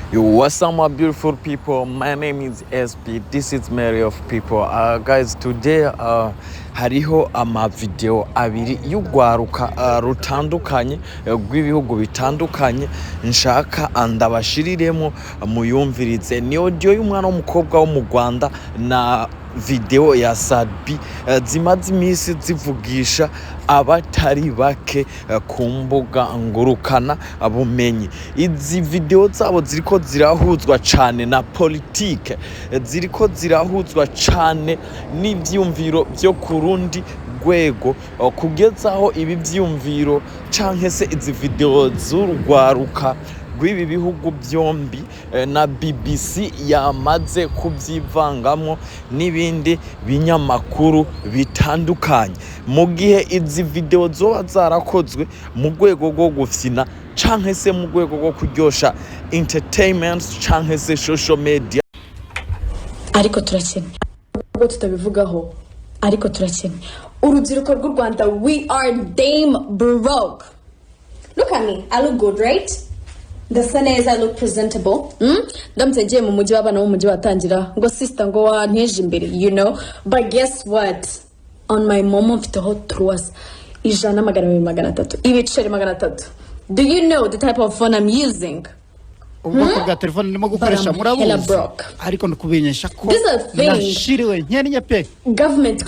Yo, what's up, my beautiful people? My name is SB. This is Mary of People. Guys, today hariho amavideo abiri y'urwaruka rutandukanye rw'ibihugu bitandukanye nshaka ndabashiriremo muyumvirize. Ni audio y'umwana w'umukobwa wo mu Rwanda na video ya Sadbi zimaze imisi zivugisha abatari bake ku mbuga ngurukana bumenyi. Izi video zabo ziriko zirahuzwa cane na politike, ziriko zirahuzwa cane n'ivyumviro byo kurundi rwego, kugezaho ibi vyumviro canke se izi video z'urwaruka rw'ibi bihugu byombi na BBC yamaze kubyivangamo n'ibindi binyamakuru bitandukanye, mu gihe izi video zoba zarakozwe mu rwego rwo gufina canke se mu rwego rwo kuryosha entertainment canke se social media. Ariko turakene ubwo tutabivugaho, ariko turakene urubyiruko rw'u Rwanda, we are damn broke. Look at me, I look good, right? Ndasa neza, I look presentable. Ndamutse ngiye mu mujyi w'abana b'umujyi watangira ngo sister ngo wanteje imbere, you know. But guess what? On my mom mfiteho truas ijana magana magana 300 ibiceri magana 300. Do you know the type of phone I'm using? Ubwoko bwa telefone ndimo gukoresha murabuzi, ariko ndikubinyesha ko nashiriwe nkenya pe. Government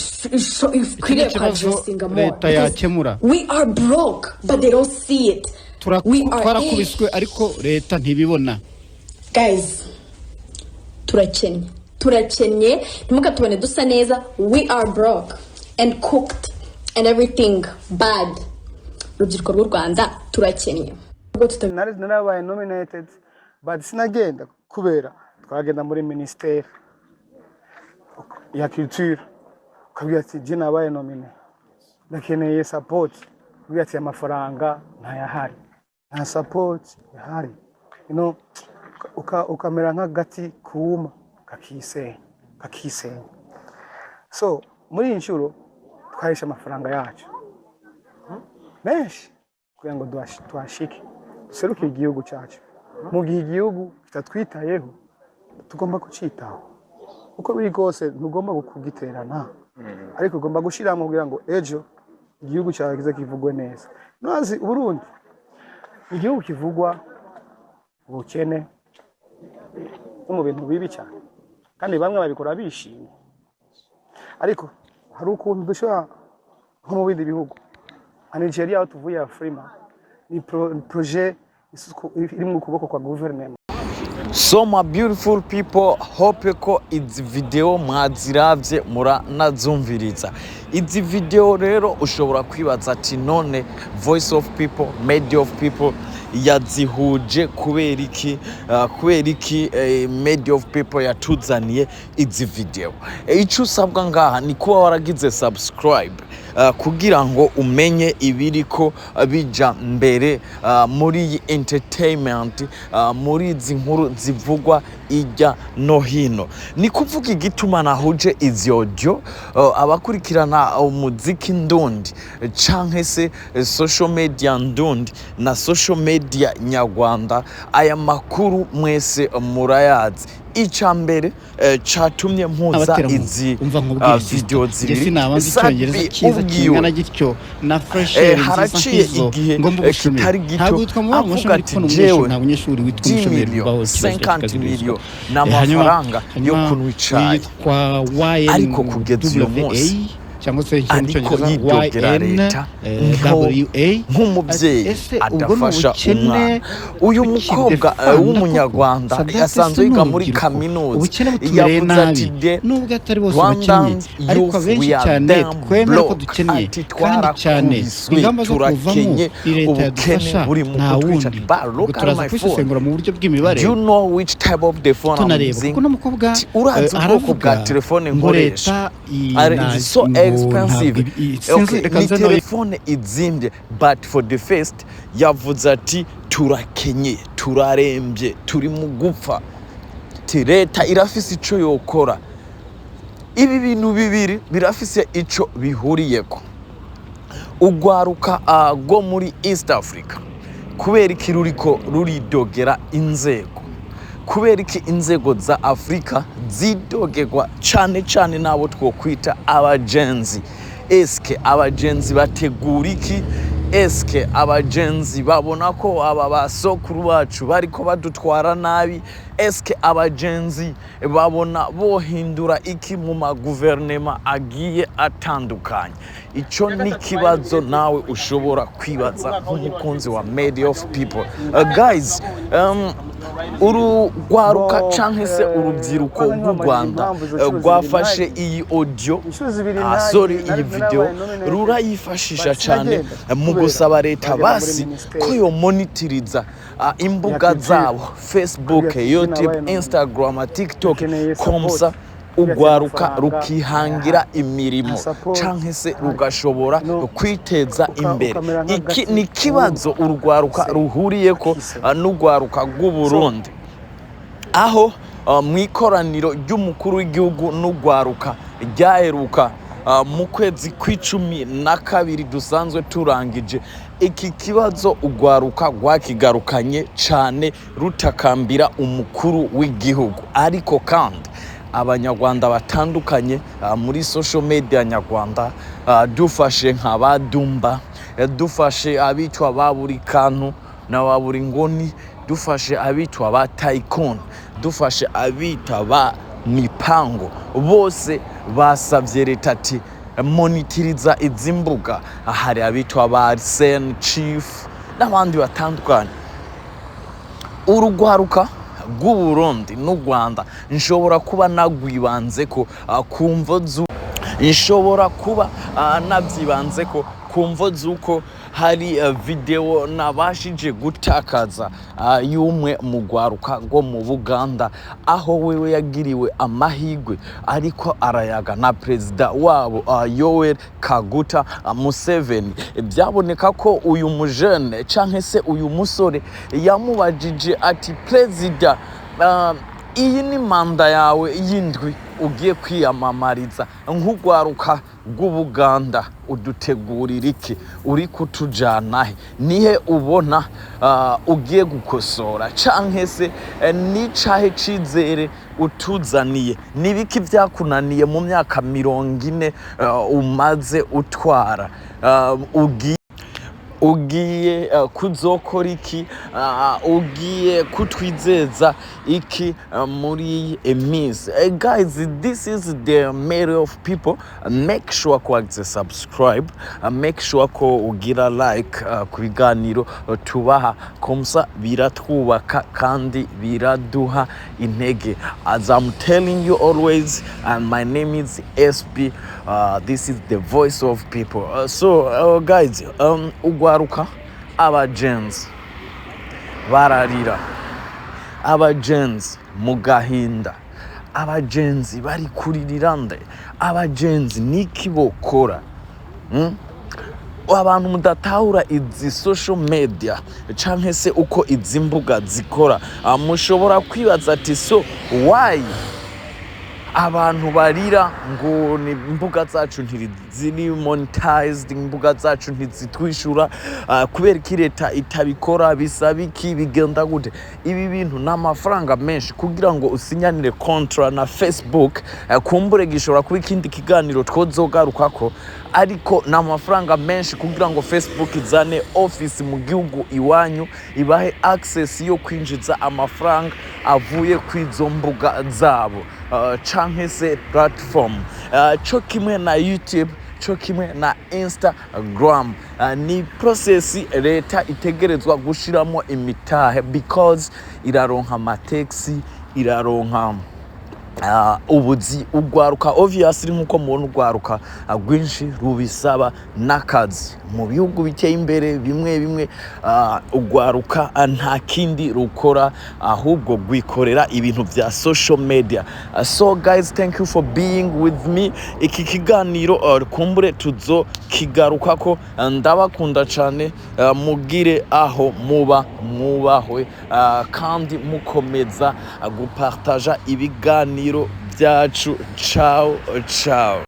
ikwiriye addressing more. We are broke, but they don't see it. Twarakubiswe ariko leta ntibibona. Guys, turakennye ntimuka tubone dusa neza. We are broke and cooked and everything bad. Urubyiruko rw'u Rwanda turakennye. Narabaye nominated but sinagenda kubera twagenda muri ministeri ya culture, kabya ati je nabaye nominated ndakeneye support, kabya ati amafaranga ntayahari, nta support yahari, you know, ukamera nk'agati kuuma kakisenya. So muri inshuro twahisha amafaranga yacu menshi kugira ngo twashike seruke igihugu cyacu. Mu gihe igihugu kitatwitayeho tugomba kucitaho uko biri kose, ntugomba kugiterana ariko ugomba gushiramo kugira ngo ejo igihugu cyawe kize kivugwe neza. Nazi Uburundi igihugu kivugwa ubukene no mu bintu bibi cyane, kandi bamwe babikora bishimye, ariko hari ukuntu dushobora nko mu bindi bihugu nka Nigeria aho tuvuye Afrima ni projet iri mu kuboko kwa gouverinoma. So my beautiful people, hope ko izi video mwaziravye muranazumviriza. Izi video rero ushobora kwibaza ati none Voice of People, Media of People yazihuje kubera iki Media of People yatuzaniye izi video. Ico usabwa ngaha ni kuba waragize subscribe kugira ngo umenye ibiriko bija mbere muri entertainment, muri izi nkuru zivugwa ijya no hino. Ni kuvuga igituma nahuje izi audio abakurikirana umuziki ndundi canke se social media ndundi na social media nyarwanda, aya makuru mwese murayazi. Icambere catumye mpuza izi video zibiri ubwiyana gityo na fresh haraciye igihe kitari gito avuga ati jewe nta munyeshuri witwa umushomeri baho 50 million n'amafaranga yo kunwicaye, ariko kugeza uyu munsi cyangwa se yidogera leta nk'umubyeyi adafasha umwana. Uyu mukobwa w'umunyarwanda yasanzwe yiga muri kaminuza, yavuze ati de Rwanda youth we are damn broke, ati twarakubiswe turakenye, ubukene buri mu kutwica. Look at my phone. Do you know which type of the phone I'm using? Urazi ubwoko bwa telefone nkoresha, so expensive. Okay, ni telefone izimbye, but for the first yavuze ati turakenye, turarembye, turi mu gupfa, leta irafise ico yokora. Ibi bintu bibiri birafise ico bihuriyeko. Urwaruka go muri East Africa kubera iki ruriko ruridogera inzego, kubera iki inzego za Afrika zidogerwa cane cane nabo twokwita abagenzi. Eske abagenzi bategura iki? Eske abagenzi babona ko aba basokuru bacu bariko badutwara nabi? Eske abagenzi babona bohindura iki mu magouverinoma agiye atandukanye? Ico ni kibazo nawe ushobora kwibaza nk'umukunzi wa media of people. Guys, urwaruka canke se urubyiruko rw'u Rwanda rwafashe iyi audio, sorry, iyi video rurayifashisha cane mu gusaba leta basi ko yo monitiriza imbuga zabo Facebook, YouTube, Instagram, TikTok, komsa urwaruka rukihangira imirimo canke se rugashobora kwiteza imbere. Iki ni kibazo urwaruka ruhuriyeko n'urwaruka rw'Uburundi, aho mw'ikoraniro ry'umukuru w'igihugu n'urwaruka ryaheruka mu kwezi kwa12 dusanzwe turangije. Iki kibazo urwaruka rwakigarukanye cane rutakambira umukuru w'igihugu, ariko kandi abanyarwanda batandukanye muri social media nyarwanda, dufashe nka Badumba, dufashe abitwa baburi kantu na baburi ngoni, dufashe abitwa ba Tycoon, dufashe abitwa ba Mipango, bose basavye leta ati monitiriza izi mbuga. Hari abitwa ba Sen Chief n'abandi batandukanye. Urugwaruka rw'Uburundi n'u Rwanda nshobora kuba nagwibanze ko kumvo nshobora kuba nabyibanze ko kumvo zuko hari video nabashije gutakaza y'umwe mu rwaruka rwo mu Buganda, aho wewe yagiriwe amahigwe ariko arayaga na perezida wabo Yoweri Kaguta Museveni. Byaboneka ko uyu mujene canke se uyu musore yamubajije ati perezida, iyi ni manda yawe y'indwi ugiye kwiyamamariza nk'urwaruka rw'Ubuganda, udutegurira iki? Uri kutujana he? Nihe ubona ugiye gukosora canke se nicahe cizere utuzaniye? Nibiki vyakunaniye mu myaka 40 umaze utwara? Ugiye kuzokora iki? Ugiye kutwizeza iki muri emise? Guys, this is the matter of people. Make sure ko subscribe, make sure ko ugira like ku biganiro tubaha, komsa biratwubaka kandi biraduha intege. As I'm telling you always, and my name is SB, this is the voice of people. So guys, urwaruka, abagenzi bararira, abagenzi mu gahinda, abagenzi bari kuririra nde, abagenzi niki bokora? Abantu mudatahura izi social media canke se uko izi mbuga zikora, mushobora kwibaza ati so why abantu barira ngo ni imbuga zacu ntiziri monetized, imbuga zacu ntizitwishura, kubera ki leta itabikora? Bisaba iki? Bigenda gute? Ibi bintu n'amafaranga menshi kugira ngo usinyanire kontra na Facebook, kumbure gishobora kuba ikindi kiganiro twozogarukako, ariko n'amafaranga menshi kugira ngo Facebook izane office mu gihugu iwanyu, ibahe access yo kwinjiza amafaranga avuye kwizo mbuga zabo, canke se platform, cyo kimwe na YouTube, cyo kimwe na Instagram. Ni process leta itegerezwa gushiramo imitahe, because iraronka amateksi, iraronka ubuzi. Urwaruka obviously nkuko mubona urwaruka rwinshi rubisaba n'akazi mu bihugu biteye imbere bimwe urwaruka nta kindi rukora ahubwo rwikorera ibintu vya social media. So guys, thank you for being with me. Iki kiganiro kumbure tuzo kigaruka ko, ndabakunda cyane, mugire aho muba mwubahwe, kandi mukomeza gupartager ibiganiro byacu. Ciao ciao.